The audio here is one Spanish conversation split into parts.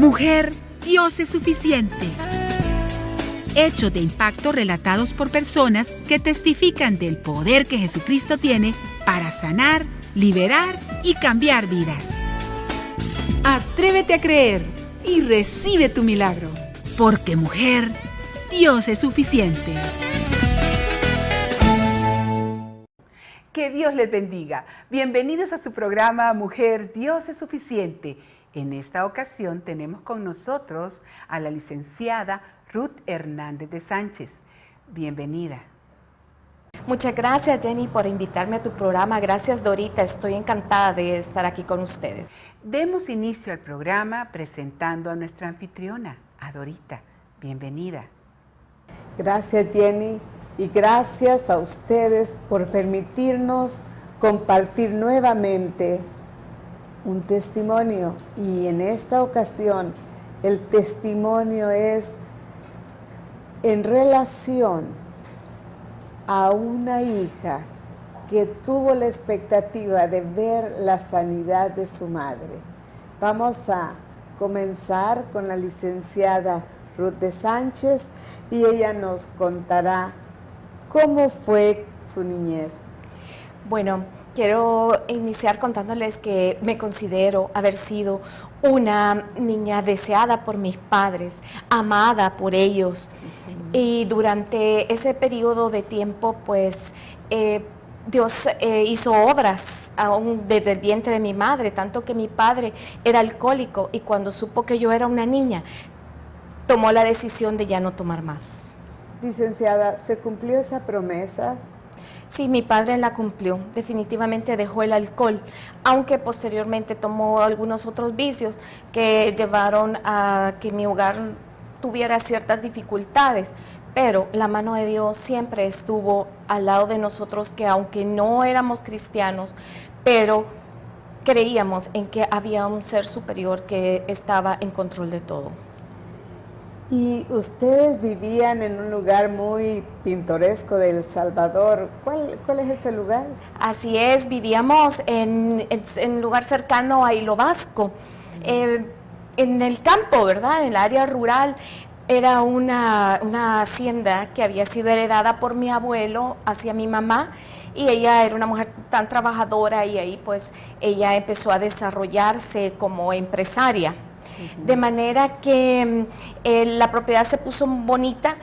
Mujer, Dios es suficiente. Hechos de impacto relatados por personas que testifican del poder que Jesucristo tiene para sanar, liberar y cambiar vidas. Atrévete a creer y recibe tu milagro. Porque mujer, Dios es suficiente. Que Dios les bendiga. Bienvenidos a su programa Mujer, Dios es suficiente. En esta ocasión tenemos con nosotros a la licenciada Ruth Hernández de Sánchez. Bienvenida. Muchas gracias, Jenny, por invitarme a tu programa. Gracias, Dorita. Estoy encantada de estar aquí con ustedes. Demos inicio al programa presentando a nuestra anfitriona, a Dorita. Bienvenida. Gracias, Jenny, y gracias a ustedes por permitirnos compartir nuevamente un testimonio. Y en esta ocasión, el testimonio es en relación a una hija que tuvo la expectativa de ver la sanidad de su madre. Vamos a comenzar con la licenciada Ruth de Sánchez y ella nos contará cómo fue su niñez. Bueno, quiero iniciar contándoles que me considero haber sido una niña deseada por mis padres, amada por ellos. Y durante ese periodo de tiempo, pues, Dios hizo obras aún desde el vientre de mi madre, tanto que mi padre era alcohólico y cuando supo que yo era una niña, tomó la decisión de ya no tomar más. Licenciada, ¿se cumplió esa promesa? Sí, mi padre la cumplió, definitivamente dejó el alcohol, aunque posteriormente tomó algunos otros vicios que llevaron a que mi hogar tuviera ciertas dificultades, pero la mano de Dios siempre estuvo al lado de nosotros, que aunque no éramos cristianos, pero creíamos en que había un ser superior que estaba en control de todo. Y ustedes vivían en un lugar muy pintoresco de El Salvador. ¿Cuál es ese lugar? Así es, vivíamos en un lugar cercano a Hilo Vasco, en el campo, ¿verdad? En el área rural. Era una hacienda que había sido heredada por mi abuelo hacia mi mamá, y ella era una mujer tan trabajadora y ahí pues ella empezó a desarrollarse como empresaria. De manera que la propiedad se puso bonita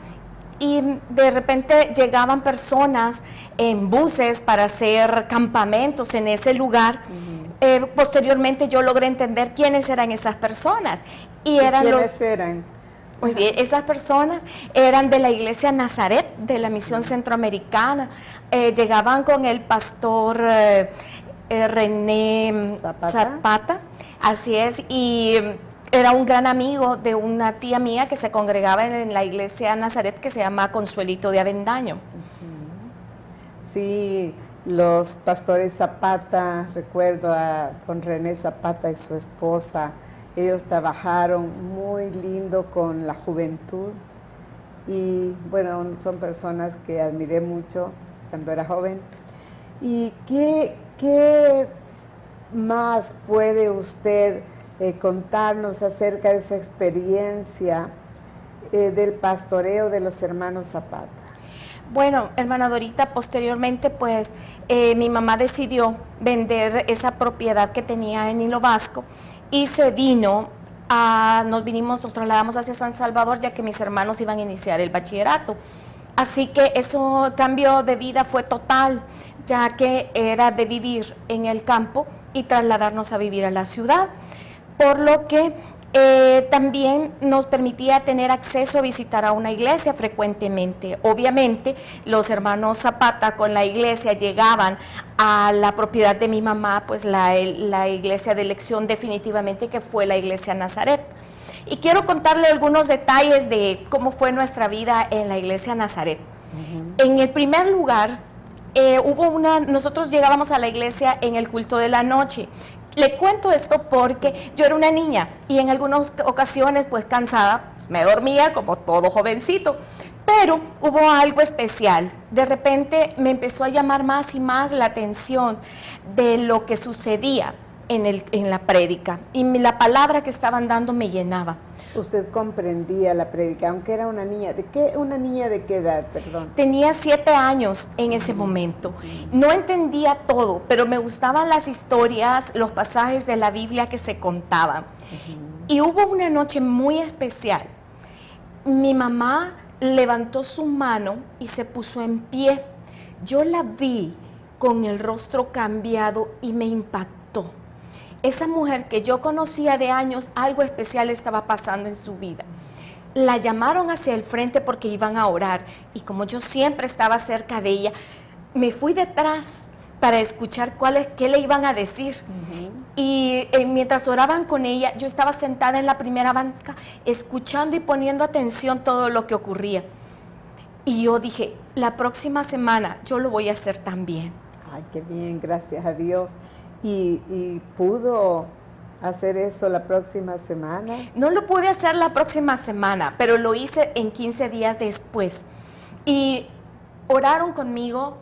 y de repente llegaban personas en buses para hacer campamentos en ese lugar. Posteriormente yo logré entender quiénes eran esas personas. ¿Y quiénes eran? Muy bien, esas personas eran de la iglesia Nazaret, de la misión centroamericana. Llegaban con el pastor René Zapata, así es, y era un gran amigo de una tía mía que se congregaba en la iglesia Nazaret, que se llama Consuelito de Avendaño. Sí, los pastores Zapata, recuerdo a don René Zapata y su esposa, ellos trabajaron muy lindo con la juventud y bueno, son personas que admiré mucho cuando era joven. ¿Y qué más puede usted contarnos acerca de esa experiencia del pastoreo de los hermanos Zapata? Bueno, hermana Dorita, posteriormente pues mi mamá decidió vender esa propiedad que tenía en Hilo Vasco y nos trasladamos hacia San Salvador, ya que mis hermanos iban a iniciar el bachillerato. Así que eso cambio de vida fue total, ya que era de vivir en el campo y trasladarnos a vivir a la ciudad, por lo que también nos permitía tener acceso a visitar a una iglesia frecuentemente. Obviamente, los hermanos Zapata con la iglesia llegaban a la propiedad de mi mamá, pues la iglesia de elección definitivamente, que fue la iglesia Nazaret. Y quiero contarle algunos detalles de cómo fue nuestra vida en la iglesia Nazaret. En el primer lugar, nosotros llegábamos a la iglesia en el culto de la noche. Le cuento esto porque yo era una niña y en algunas ocasiones, pues cansada, me dormía como todo jovencito. Pero hubo algo especial. De repente me empezó a llamar más y más la atención de lo que sucedía en la prédica y la palabra que estaban dando me llenaba. Usted comprendía la prédica, aunque era una niña. ¿Una niña de qué edad, perdón? Tenía 7 años en ese momento. No entendía todo, pero me gustaban las historias, los pasajes de la Biblia que se contaban. Y hubo una noche muy especial. Mi mamá levantó su mano y se puso en pie. Yo la vi con el rostro cambiado y me impactó. Esa mujer que yo conocía de años, algo especial estaba pasando en su vida. La llamaron hacia el frente porque iban a orar y como yo siempre estaba cerca de ella, me fui detrás para escuchar qué le iban a decir. Y mientras oraban con ella, yo estaba sentada en la primera banca, escuchando y poniendo atención todo lo que ocurría. Y yo dije, la próxima semana yo lo voy a hacer también. Ay, qué bien, gracias a Dios. ¿Y pudo hacer eso la próxima semana? No lo pude hacer la próxima semana, pero lo hice en 15 días después. Y oraron conmigo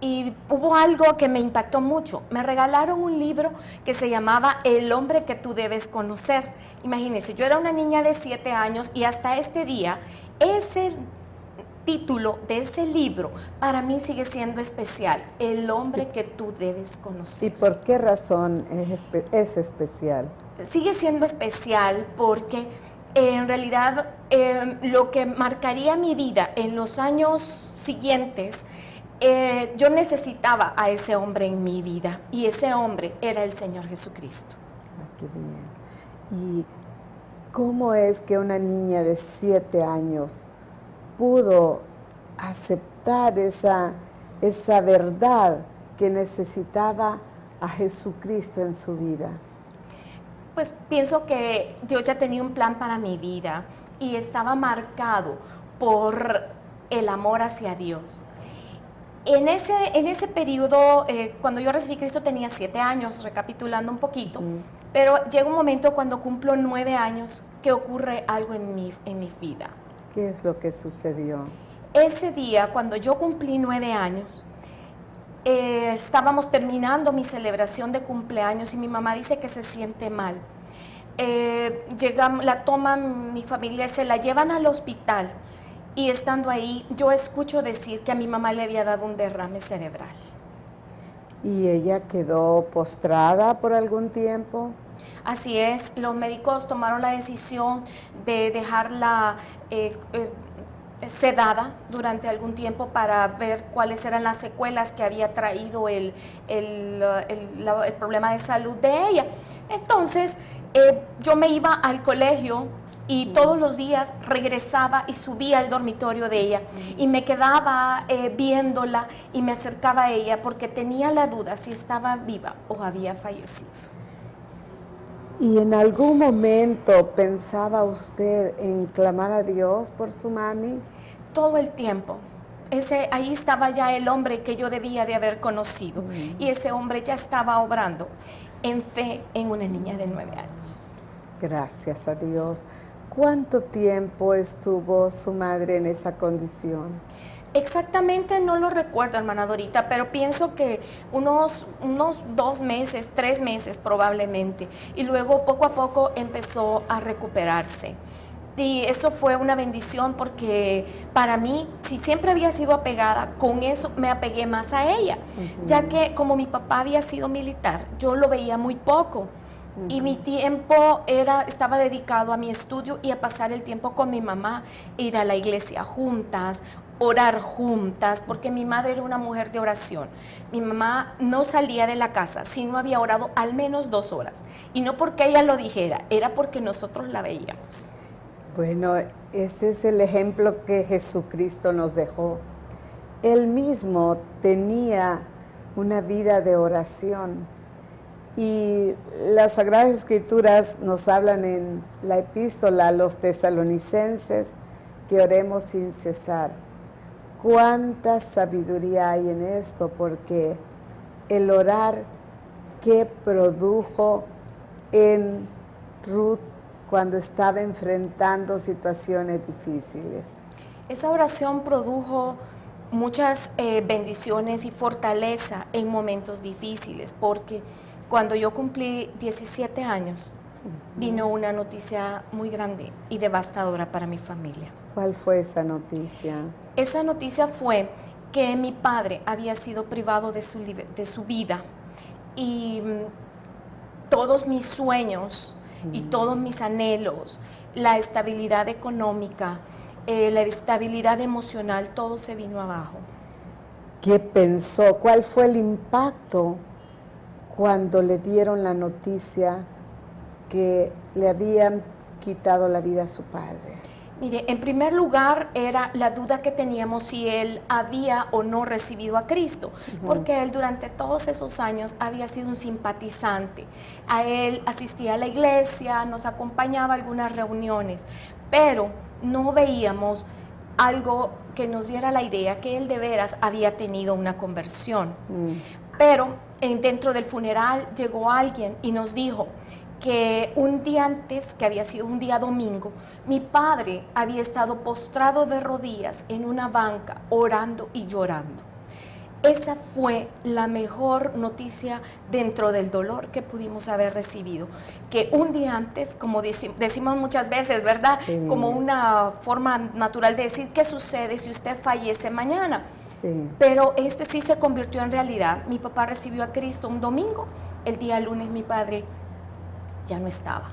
y hubo algo que me impactó mucho. Me regalaron un libro que se llamaba El hombre que tú debes conocer. Imagínense, yo era una niña de 7 años y hasta este día ese título de ese libro para mí sigue siendo especial, El hombre que tú debes conocer. ¿Y por qué razón es especial? Sigue siendo especial porque en realidad lo que marcaría mi vida en los años siguientes, yo necesitaba a ese hombre en mi vida y ese hombre era el Señor Jesucristo. Ah, qué bien. ¿Y cómo es que una niña de 7 años pudo aceptar esa verdad que necesitaba a Jesucristo en su vida? Pues pienso que Dios ya tenía un plan para mi vida y estaba marcado por el amor hacia Dios. En ese periodo, cuando yo recibí a Cristo tenía 7 años, recapitulando un poquito, pero llega un momento cuando cumplo 9 años que ocurre algo en mi vida. ¿Qué es lo que sucedió? Ese día, cuando yo cumplí 9 años, estábamos terminando mi celebración de cumpleaños y mi mamá dice que se siente mal. La toman mi familia, se la llevan al hospital y estando ahí yo escucho decir que a mi mamá le había dado un derrame cerebral. ¿Y ella quedó postrada por algún tiempo? Así es, los médicos tomaron la decisión de dejarla sedada durante algún tiempo para ver cuáles eran las secuelas que había traído el problema de salud de ella. Entonces, yo me iba al colegio y todos los días regresaba y subía al dormitorio de ella y me quedaba viéndola y me acercaba a ella porque tenía la duda si estaba viva o había fallecido. ¿Y en algún momento pensaba usted en clamar a Dios por su mami? Todo el tiempo. Ahí estaba ya el hombre que yo debía de haber conocido y ese hombre ya estaba obrando en fe en una niña de 9 años. Gracias a Dios. ¿Cuánto tiempo estuvo su madre en esa condición? Exactamente no lo recuerdo, hermana Dorita, pero pienso que unos 2 meses, 3 meses probablemente. Y luego poco a poco empezó a recuperarse. Y eso fue una bendición porque para mí, si siempre había sido apegada, con eso me apegué más a ella, ya que como mi papá había sido militar, yo lo veía muy poco. Y mi tiempo estaba dedicado a mi estudio y a pasar el tiempo con mi mamá, ir a la iglesia juntas, orar juntas, porque mi madre era una mujer de oración. Mi mamá no salía de la casa si no había orado al menos 2 horas. Y no porque ella lo dijera, era porque nosotros la veíamos. Bueno, ese es el ejemplo que Jesucristo nos dejó. Él mismo tenía una vida de oración. Y las Sagradas Escrituras nos hablan en la epístola a los tesalonicenses que oremos sin cesar. Cuánta sabiduría hay en esto, porque el orar que produjo en Ruth cuando estaba enfrentando situaciones difíciles. Esa oración produjo muchas bendiciones y fortaleza en momentos difíciles, porque Cuando yo cumplí 17 años, vino una noticia muy grande y devastadora para mi familia. ¿Cuál fue esa noticia? Esa noticia fue que mi padre había sido privado de su vida y todos mis sueños y todos mis anhelos, la estabilidad económica, la estabilidad emocional, todo se vino abajo. ¿Qué pensó? ¿Cuál fue el impacto cuando le dieron la noticia que le habían quitado la vida a su padre? Mire, en primer lugar era la duda que teníamos si él había o no recibido a Cristo, porque él durante todos esos años había sido un simpatizante. A él asistía a la iglesia, nos acompañaba a algunas reuniones, pero no veíamos algo que nos diera la idea que él de veras había tenido una conversión. Pero dentro del funeral llegó alguien y nos dijo que un día antes, que había sido un día domingo, mi padre había estado postrado de rodillas en una banca, orando y llorando. Esa fue la mejor noticia dentro del dolor que pudimos haber recibido. Que un día antes, como decimos muchas veces, ¿verdad? Sí. Como una forma natural de decir qué sucede si usted fallece mañana. Sí. Pero sí se convirtió en realidad. Mi papá recibió a Cristo un domingo, el día lunes mi padre ya no estaba.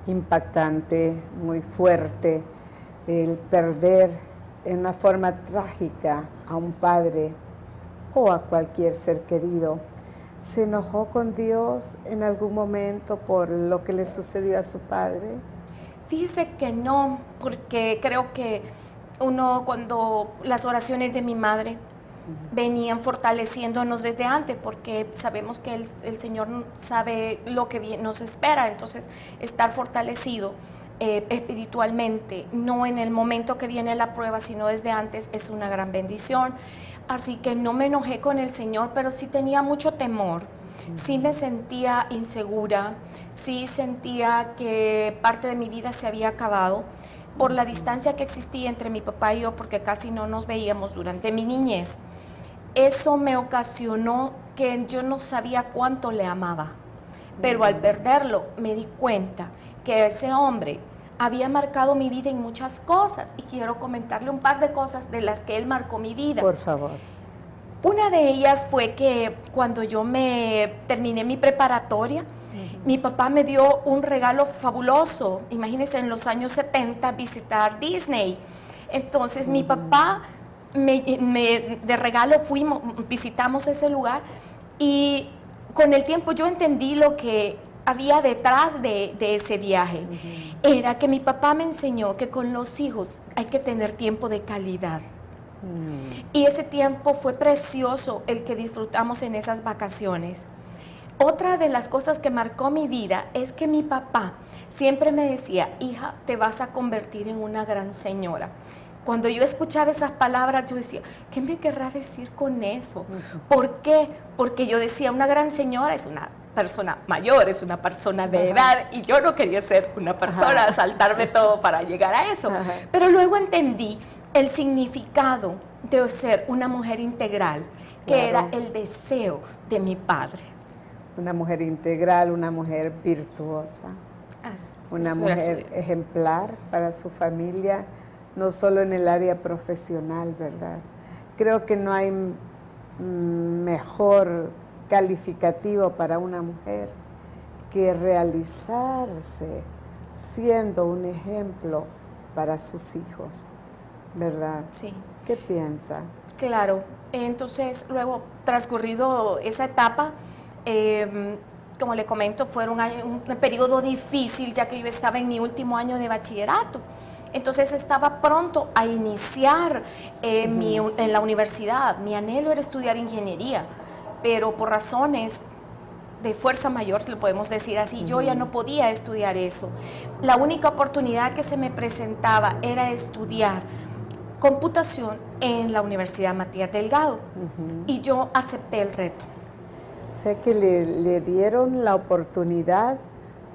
Impactante, muy fuerte, el perder en una forma trágica a un padre o a cualquier ser querido. ¿Se enojó con Dios en algún momento por lo que le sucedió a su padre? Fíjese que no, porque creo que cuando las oraciones de mi madre venían fortaleciéndonos desde antes, porque sabemos que el Señor sabe lo que nos espera, entonces estar fortalecido espiritualmente, no en el momento que viene la prueba, sino desde antes, es una gran bendición. Así que no me enojé con el Señor, pero sí tenía mucho temor, sí me sentía insegura, sí sentía que parte de mi vida se había acabado por la distancia que existía entre mi papá y yo, porque casi no nos veíamos durante mi niñez. Eso me ocasionó que yo no sabía cuánto le amaba, pero al perderlo me di cuenta que ese hombre había marcado mi vida en muchas cosas, y quiero comentarle un par de cosas de las que él marcó mi vida. Por favor. Una de ellas fue que cuando yo terminé mi preparatoria, mi papá me dio un regalo fabuloso. Imagínense, en los años 70 visitar Disney. Entonces mi papá de regalo visitamos ese lugar, y con el tiempo yo entendí lo que había detrás de ese viaje. Era que mi papá me enseñó que con los hijos hay que tener tiempo de calidad. Y ese tiempo fue precioso el que disfrutamos en esas vacaciones. Otra de las cosas que marcó mi vida es que mi papá siempre me decía: hija, te vas a convertir en una gran señora. Cuando yo escuchaba esas palabras, yo decía, ¿qué me querrá decir con eso? ¿Por qué? Porque yo decía, una gran señora es una persona mayor, es una persona de edad, y yo no quería ser una persona, saltarme todo para llegar a eso. Pero luego entendí el significado de ser una mujer integral, que era el deseo de mi padre. Una mujer integral, una mujer virtuosa, una mujer ejemplar para su familia, no solo en el área profesional, ¿verdad? Creo que no hay mejor calificativo para una mujer que realizarse siendo un ejemplo para sus hijos, ¿verdad? Sí. ¿Qué piensa? Claro. Entonces, luego, transcurrido esa etapa, como le comento, fue un periodo difícil, ya que yo estaba en mi último año de bachillerato. Entonces estaba pronto a iniciar en la universidad. Mi anhelo era estudiar ingeniería, pero por razones de fuerza mayor, lo podemos decir así, yo ya no podía estudiar eso. La única oportunidad que se me presentaba era estudiar computación en la Universidad Matías Delgado, y yo acepté el reto. O sea que le dieron la oportunidad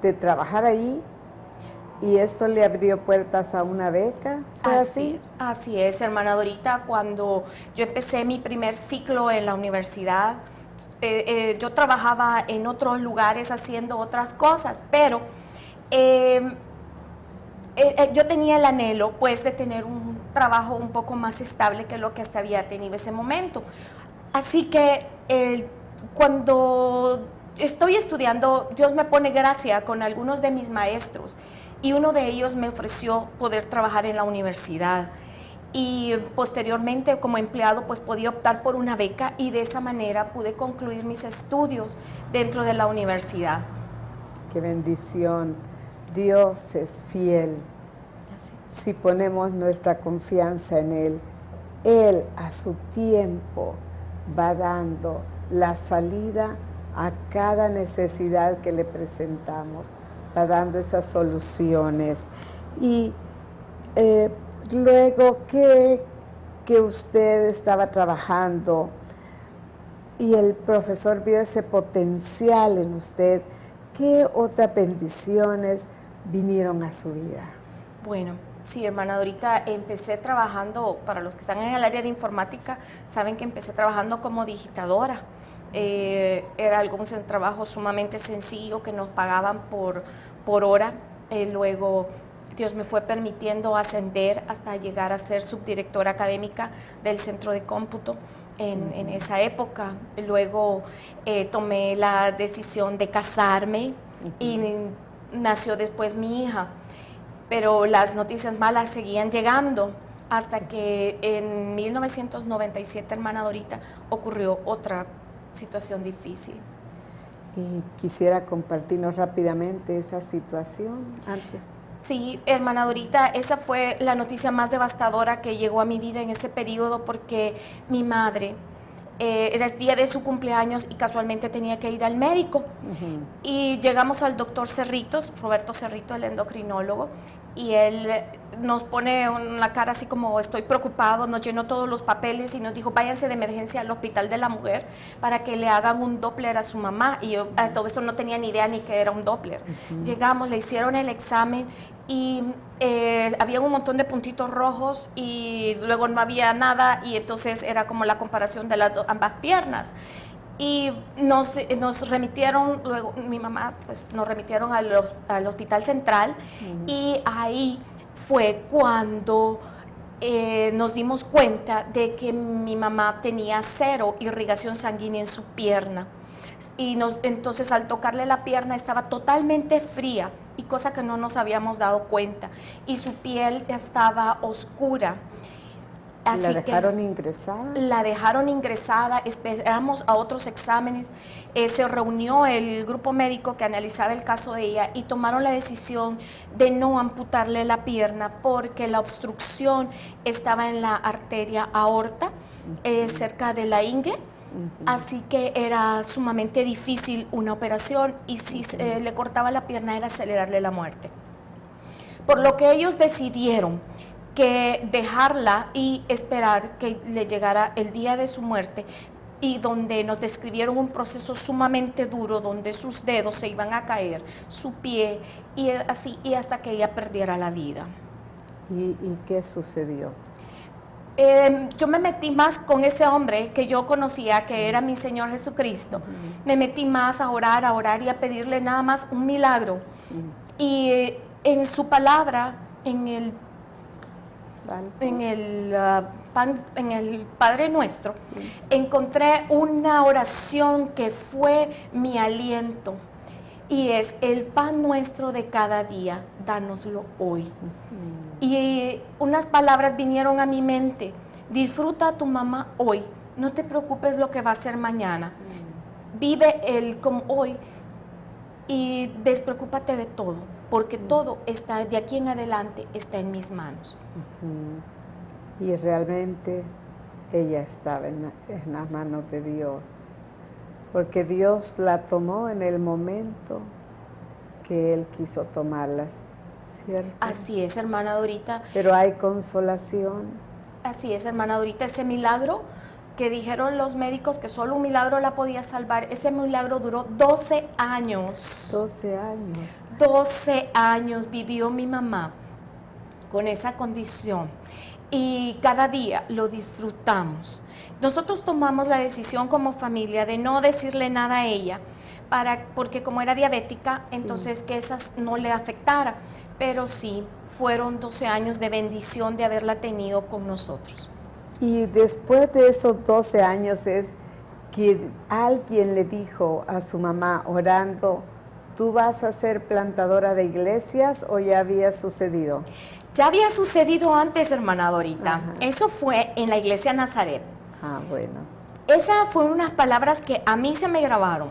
de trabajar ahí, y esto le abrió puertas a una beca. ¿Fue así? Así es, hermana Dorita. Cuando yo empecé mi primer ciclo en la universidad, yo trabajaba en otros lugares haciendo otras cosas, pero yo tenía el anhelo pues de tener un trabajo un poco más estable que lo que hasta había tenido ese momento. Así que cuando estoy estudiando, Dios me pone gracia con algunos de mis maestros y uno de ellos me ofreció poder trabajar en la universidad. Y posteriormente como empleado pues podía optar por una beca y de esa manera pude concluir mis estudios dentro de la universidad. Qué bendición. Dios es fiel. Gracias. Si ponemos nuestra confianza en Él a su tiempo va dando la salida a cada necesidad que le presentamos, va dando esas soluciones. Y luego que usted estaba trabajando y el profesor vio ese potencial en usted, ¿qué otras bendiciones vinieron a su vida? Bueno, sí, hermana Dorita, empecé trabajando, para los que están en el área de informática, saben que empecé trabajando como digitadora. Era un trabajo sumamente sencillo que nos pagaban por hora. Luego Dios me fue permitiendo ascender hasta llegar a ser subdirectora académica del centro de cómputo en esa época. Luego tomé la decisión de casarme y nació después mi hija. Pero las noticias malas seguían llegando hasta que en 1997, hermana Dorita, ocurrió otra situación difícil. Y quisiera compartirnos rápidamente esa situación antes. Sí, hermana Dorita, esa fue la noticia más devastadora que llegó a mi vida en ese periodo porque mi madre era el día de su cumpleaños y casualmente tenía que ir al médico. Y llegamos al doctor Cerritos, Roberto Cerrito, el endocrinólogo, y él nos pone una cara así como estoy preocupado, nos llenó todos los papeles y nos dijo váyanse de emergencia al Hospital de la Mujer para que le hagan un Doppler a su mamá. Y yo todo eso no tenía ni idea ni que era un Doppler. Llegamos, le hicieron el examen y había un montón de puntitos rojos y luego no había nada y entonces era como la comparación de las ambas piernas. Y nos remitieron, luego mi mamá, pues nos remitieron al Hospital Central y ahí fue cuando nos dimos cuenta de que mi mamá tenía 0 irrigación sanguínea en su pierna. Y entonces al tocarle la pierna estaba totalmente fría y cosa que no nos habíamos dado cuenta y su piel ya estaba oscura. Así ¿La dejaron ingresada? La dejaron ingresada, esperamos a otros exámenes, se reunió el grupo médico que analizaba el caso de ella y tomaron la decisión de no amputarle la pierna porque la obstrucción estaba en la arteria aorta, cerca de la ingle. Así que era sumamente difícil una operación y si le cortaba la pierna era acelerarle la muerte. Por lo que ellos decidieron que dejarla y esperar que le llegara el día de su muerte y donde nos describieron un proceso sumamente duro donde sus dedos se iban a caer, su pie y así y hasta que ella perdiera la vida. ¿Y qué sucedió? Yo me metí más con ese hombre que yo conocía, que era mi Señor Jesucristo. Me metí más a orar y a pedirle nada más un milagro. Y en su palabra, en el Padre Nuestro, encontré una oración que fue mi aliento. Y es el pan nuestro de cada día, dánoslo hoy. Y unas palabras vinieron a mi mente. Disfruta a tu mamá hoy. No te preocupes lo que va a ser mañana. Vive el como hoy y despreocúpate de todo, porque todo está de aquí en adelante está en mis manos. Y realmente ella estaba en las manos de Dios, porque Dios la tomó en el momento que Él quiso tomarlas. ¿Cierto? Así es, hermana Dorita. Pero hay consolación. Así es, hermana Dorita. Ese milagro que dijeron los médicos que solo un milagro la podía salvar, ese milagro duró 12 años. 12 años. 12 años vivió mi mamá con esa condición. y cada día lo disfrutamos. Nosotros tomamos la decisión como familia de no decirle nada a ella, porque como era diabética, entonces que esas no le afectara, pero sí fueron 12 años de bendición de haberla tenido con nosotros. Y después de esos 12 años es que alguien le dijo a su mamá orando, ¿tú vas a ser plantadora de iglesias o ya había sucedido? Ya había sucedido antes, hermana Dorita. Ajá. Eso fue en la iglesia Nazaret. Ah, bueno. Esas fueron unas palabras que a mí se me grabaron.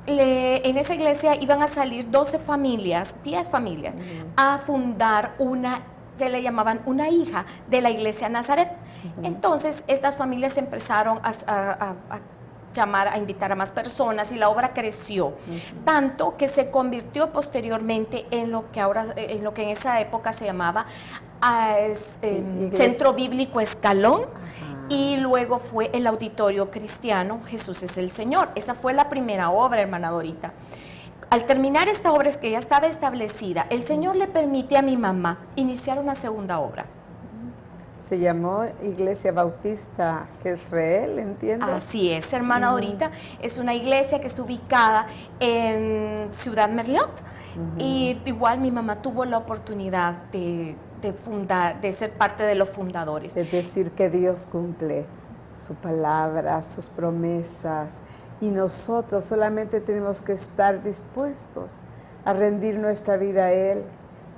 En esa iglesia iban a salir 12 familias, 10 familias, a fundar ya le llamaban una hija de la iglesia Nazaret. Entonces, estas familias empezaron a llamar, a invitar a más personas y la obra creció, tanto que se convirtió posteriormente en lo que en esa época se llamaba Centro Bíblico Escalón. Y luego fue el Auditorio Cristiano Jesús es el Señor. Esa fue la primera obra, hermana Dorita. Al terminar esta obra, que ya estaba establecida, el Señor le permite a mi mamá iniciar una segunda obra. Se llamó Iglesia Bautista Jezreel, ¿entiendes? Así es, hermana Dorita. Es una iglesia que está ubicada en Ciudad Merliot. Y igual mi mamá tuvo la oportunidad de fundar, de ser parte de los fundadores. Es decir, que Dios cumple su palabra, sus promesas, y nosotros solamente tenemos que estar dispuestos a rendir nuestra vida a Él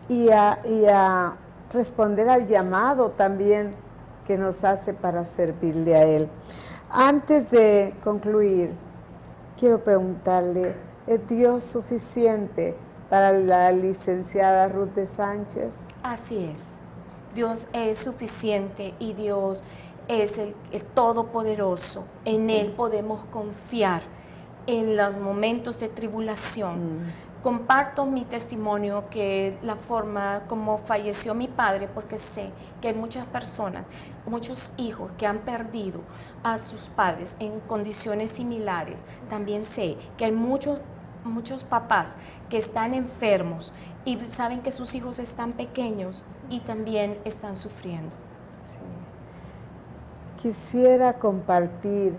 y a responder al llamado también que nos hace para servirle a Él. Antes de concluir, quiero preguntarle, ¿es Dios suficiente para la licenciada Ruth de Sánchez? Así es. Dios es suficiente y Dios es el Todopoderoso. En Él podemos confiar en los momentos de tribulación. Comparto mi testimonio, que la forma como falleció mi padre, porque sé que hay muchas personas, muchos hijos que han perdido a sus padres en condiciones similares. También sé que hay muchos papás que están enfermos y saben que sus hijos están pequeños y también están sufriendo. Sí. Quisiera compartir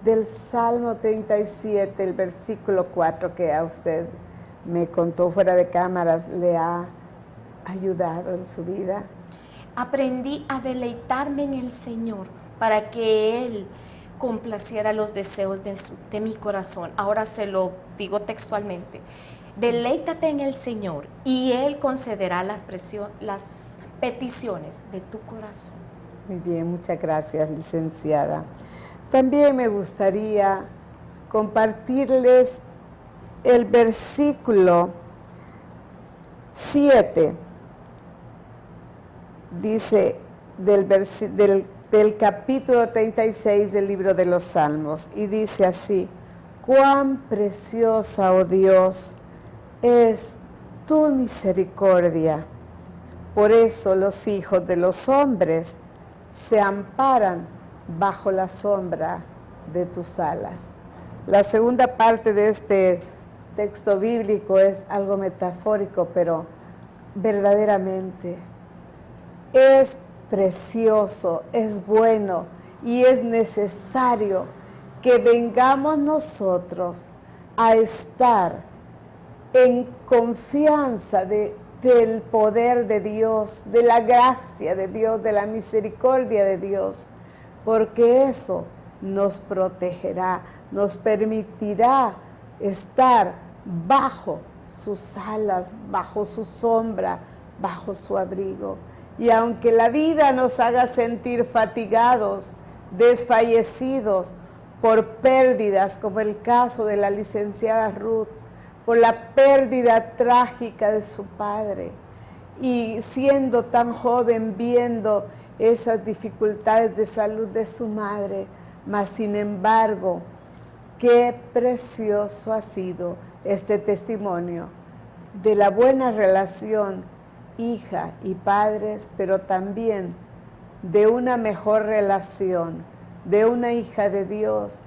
del Salmo 37, el versículo 4, que a usted me contó fuera de cámaras, le ha ayudado en su vida. Aprendí a deleitarme en el Señor para que Él complaciera los deseos de mi corazón. Ahora se lo digo textualmente. Sí. Deleítate en el Señor y Él concederá las peticiones de tu corazón. Muy bien, muchas gracias, licenciada. También me gustaría compartirles el versículo 7. Dice del capítulo 36 del libro de los Salmos, y dice así: cuán preciosa, oh Dios, es tu misericordia. Por eso los hijos de los hombres se amparan bajo la sombra de tus alas. La segunda parte de este texto bíblico es algo metafórico, pero verdaderamente es precioso, es bueno y es necesario que vengamos nosotros a estar en confianza del poder de Dios, de la gracia de Dios, de la misericordia de Dios, porque eso nos protegerá, nos permitirá estar bajo sus alas, bajo su sombra, bajo su abrigo. Y aunque la vida nos haga sentir fatigados, desfallecidos por pérdidas, como el caso de la licenciada Ruth, por la pérdida trágica de su padre, y siendo tan joven viendo esas dificultades de salud de su madre, mas sin embargo, qué precioso ha sido este testimonio de la buena relación hija y padres, pero también de una mejor relación de una hija de Dios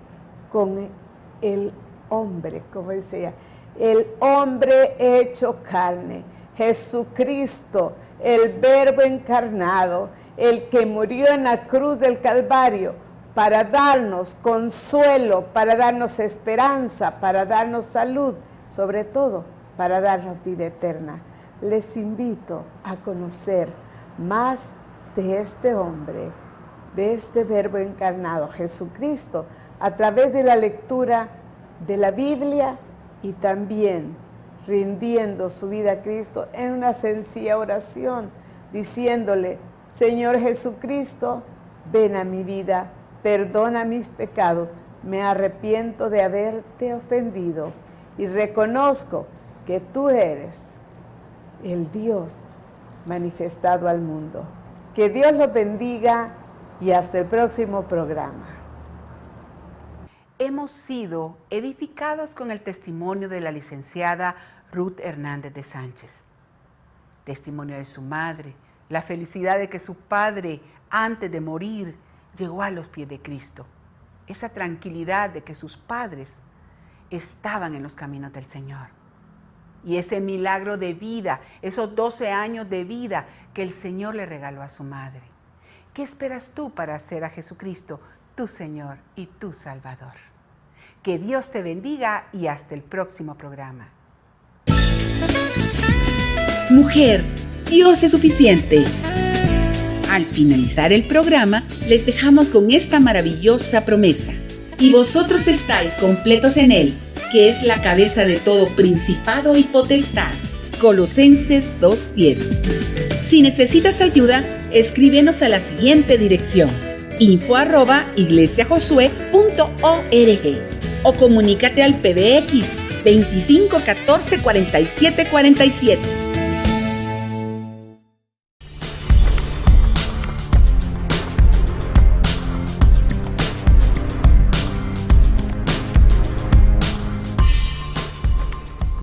con el hombre, como dice ella, el hombre hecho carne, Jesucristo, el Verbo encarnado, el que murió en la cruz del Calvario para darnos consuelo, para darnos esperanza, para darnos salud, sobre todo para darnos vida eterna. Les invito a conocer más de este hombre, de este Verbo encarnado, Jesucristo, a través de la lectura de la Biblia y también rindiendo su vida a Cristo en una sencilla oración, diciéndole: Señor Jesucristo, ven a mi vida, perdona mis pecados, me arrepiento de haberte ofendido y reconozco que tú eres el Dios manifestado al mundo. Que Dios los bendiga y hasta el próximo programa. Hemos sido edificados con el testimonio de la licenciada Ruth Hernández de Sánchez. Testimonio de su madre, la felicidad de que su padre, antes de morir, llegó a los pies de Cristo. Esa tranquilidad de que sus padres estaban en los caminos del Señor. Y ese milagro de vida, esos 12 años de vida que el Señor le regaló a su madre. ¿Qué esperas tú para hacer a Jesucristo tu Señor y tu Salvador? Que Dios te bendiga y hasta el próximo programa. Mujer, Dios es suficiente. Al finalizar el programa, les dejamos con esta maravillosa promesa. Y vosotros estáis completos en Él, que es la cabeza de todo principado y potestad. Colosenses 2:10. Si necesitas ayuda, escríbenos a la siguiente dirección: info@iglesiajosue.org o comunícate al PBX 25 14 47 47.